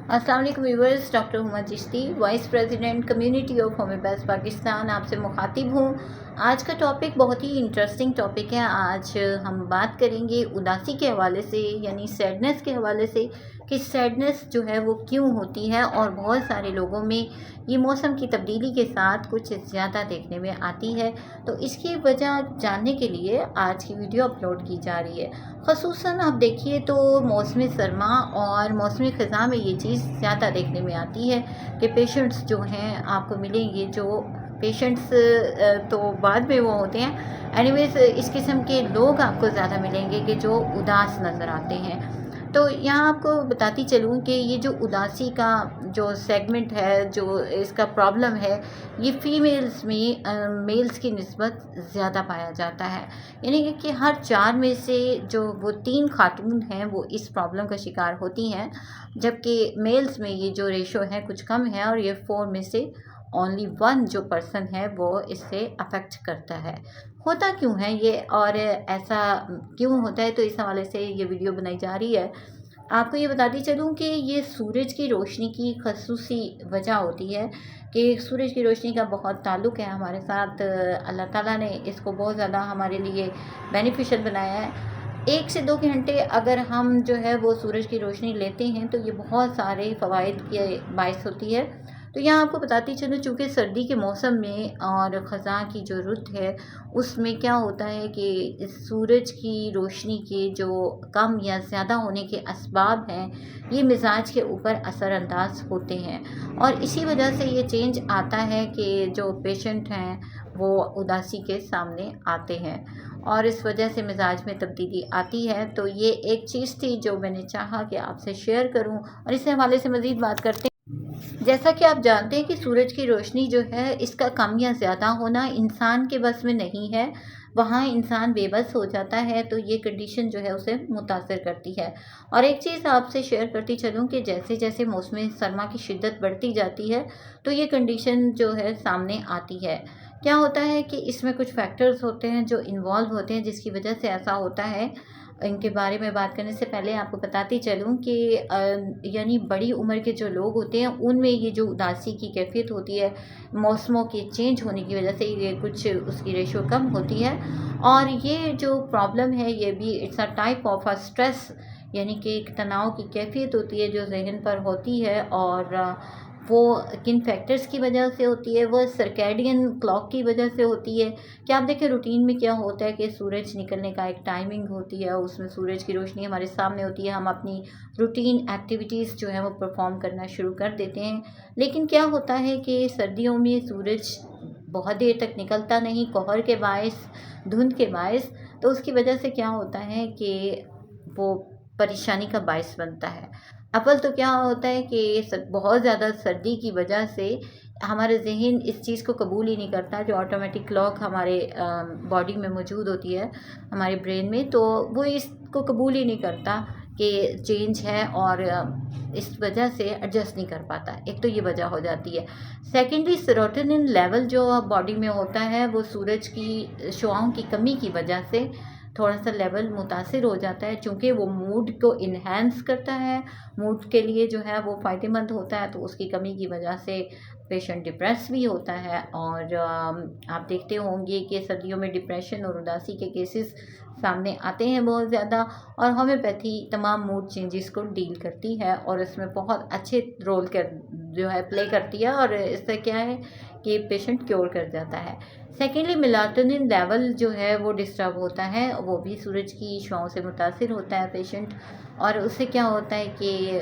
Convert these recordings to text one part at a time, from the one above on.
अस्सलाम वालेकुम viewers, doctor Huma Chishti, vice president community of homeopath Pakistan आपसे मुखातिब हूँ। आज का टॉपिक बहुत ही इंटरेस्टिंग टॉपिक है। आज हम बात करेंगे उदासी के हवाले से, यानी सैडनेस के हवाले से, कि सैडनेस जो है वो क्यों होती है और बहुत सारे लोगों में ये मौसम की तब्दीली के साथ कुछ ज़्यादा देखने में आती है। तो इसकी वजह जानने के लिए आज की वीडियो अपलोड की जा रही है। ख़ुसूसन आप देखिए तो मौसम सरमा और मौसम ख़ज़ा में ये चीज़ ज़्यादा देखने में आती है कि पेशेंट्स जो हैं आपको मिलेंगे, जो पेशेंट्स तो बाद में वो होते हैं, एनीवेज इस किस्म के लोग आपको ज़्यादा मिलेंगे कि जो उदास नज़र आते हैं। तो यहाँ आपको बताती चलूँ कि ये जो उदासी का जो सेगमेंट है, जो इसका प्रॉब्लम है, ये फ़ीमेल्स में मेल्स की निस्बत ज़्यादा पाया जाता है। यानी कि हर 4 में से जो वो 3 खातून हैं वो इस प्रॉब्लम का शिकार होती हैं, जबकि मेल्स में ये जो रेशो है कुछ कम है और ये 4 में से ओनली 1 जो पर्सन है वो इससे अफेक्ट करता है। होता क्यों है ये और ऐसा क्यों होता है, तो इस हवाले से ये वीडियो बनाई जा रही है। आपको ये बताती चलूँ कि ये सूरज की रोशनी की खसूसी वजह होती है कि सूरज की रोशनी का बहुत ताल्लुक़ है हमारे साथ। अल्लाह ताला ने इसको बहुत ज़्यादा हमारे लिए बेनिफिशियल बनाया है। 1 से 2 घंटे अगर हम जो है वो सूरज की रोशनी लेते हैं तो ये बहुत सारे फ़वाइद के बाइस होती है। तो यहाँ आपको बताती चलूँ, चूँकि सर्दी के मौसम में और ख़ज़ां की जो रुत है उसमें क्या होता है कि इस सूरज की रोशनी के जो कम या ज़्यादा होने के असबाब हैं, ये मिजाज के ऊपर असरानंदाज होते हैं और इसी वजह से ये चेंज आता है कि जो पेशेंट हैं वो उदासी के सामने आते हैं और इस वजह से मिजाज में तब्दीली आती है। तो ये एक चीज़ थी जो मैंने चाहा कि आपसे शेयर करूं और इस हवाले से मज़ीद बात करते हैं। जैसा कि आप जानते हैं कि सूरज की रोशनी जो है इसका कम या ज़्यादा होना इंसान के बस में नहीं है, वहाँ इंसान बेबस हो जाता है, तो ये कंडीशन जो है उसे मुतासर करती है। और एक चीज़ आपसे शेयर करती चलूँ कि जैसे जैसे मौसम सरमा की शिद्दत बढ़ती जाती है तो ये कंडीशन जो है सामने आती है। क्या होता है कि इसमें कुछ फैक्टर्स होते हैं जो इन्वॉल्व होते हैं जिसकी वजह से ऐसा होता है। इनके बारे में बात करने से पहले आपको बताती चलूँ कि यानी बड़ी उम्र के जो लोग होते हैं उनमें ये जो उदासी की कैफियत होती है, मौसमों के चेंज होने की वजह से ये कुछ उसकी रेशो कम होती है। और ये जो प्रॉब्लम है ये भी it's a type of a stress, यानी कि एक तनाव की कैफियत होती है जो जहन पर होती है और वो किन फैक्टर्स की वजह से होती है, वो सर्कैडियन क्लॉक की वजह से होती है। कि आप देखें रूटीन में क्या होता है कि सूरज निकलने का एक टाइमिंग होती है, उसमें सूरज की रोशनी हमारे सामने होती है, हम अपनी रूटीन एक्टिविटीज़ जो है वो परफॉर्म करना शुरू कर देते हैं। लेकिन क्या होता है कि सर्दियों में सूरज बहुत देर तक निकलता नहीं, कोहर के बायस, धुंध के बायस, तो उसकी वजह से क्या होता है कि वो परेशानी का बायस बनता है। अव्वल तो क्या होता है कि बहुत ज़्यादा सर्दी की वजह से हमारा ज़हन इस चीज़ को कबूल ही नहीं करता, जो ऑटोमेटिक क्लॉक हमारे बॉडी में मौजूद होती है, हमारे ब्रेन में, तो वो इसको कबूल ही नहीं करता कि चेंज है और इस वजह से एडजस्ट नहीं कर पाता। एक तो ये वजह हो जाती है। सेकेंडली सेरोटोनिन लेवल जो बॉडी में होता है वो सूरज की शुआओं की कमी की वजह से थोड़ा सा लेवल मुतासिर हो जाता है, चूँकि वो मूड को इन्हेंस करता है, मूड के लिए जो है वो फ़ायदेमंद होता है, तो उसकी कमी की वजह से पेशेंट डिप्रेस भी होता है। और आप देखते होंगे कि सर्दियों में डिप्रेशन और उदासी के केसेस सामने आते हैं बहुत ज़्यादा, और होम्योपैथी तमाम मूड चेंजेस को डील करती है और इसमें बहुत अच्छे रोल कर जो है प्ले करती है और इससे क्या है कि पेशेंट क्योर कर जाता है। सेकेंडली मेलाटोनिन लेवल जो है वो डिस्टर्ब होता है, वो भी सूरज की शुआओं से मुतासिर होता है पेशेंट, और उससे क्या होता है कि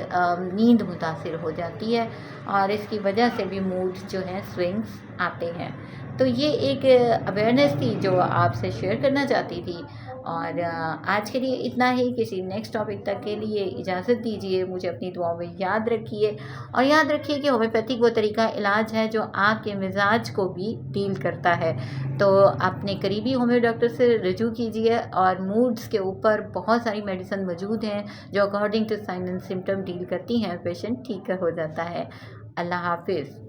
नींद मुतासिर हो जाती है और इसकी वजह से भी मूड जो है स्विंग्स आते हैं। तो ये एक अवेयरनेस थी जो आपसे शेयर करना चाहती थी। और आज के लिए इतना ही। किसी नेक्स्ट टॉपिक तक के लिए इजाज़त दीजिए। मुझे अपनी दुआओं में याद रखिए और याद रखिए कि होम्योपैथिक वो तरीका इलाज है जो आपके मिजाज को भी डील करता है। तो अपने करीबी होम्यो डॉक्टर से रजू कीजिए और मूड्स के ऊपर बहुत सारी मेडिसिन मौजूद हैं जो according to sign and symptom deal करती हैं, पेशेंट ठीक हो जाता है। अल्लाह हाफिज़।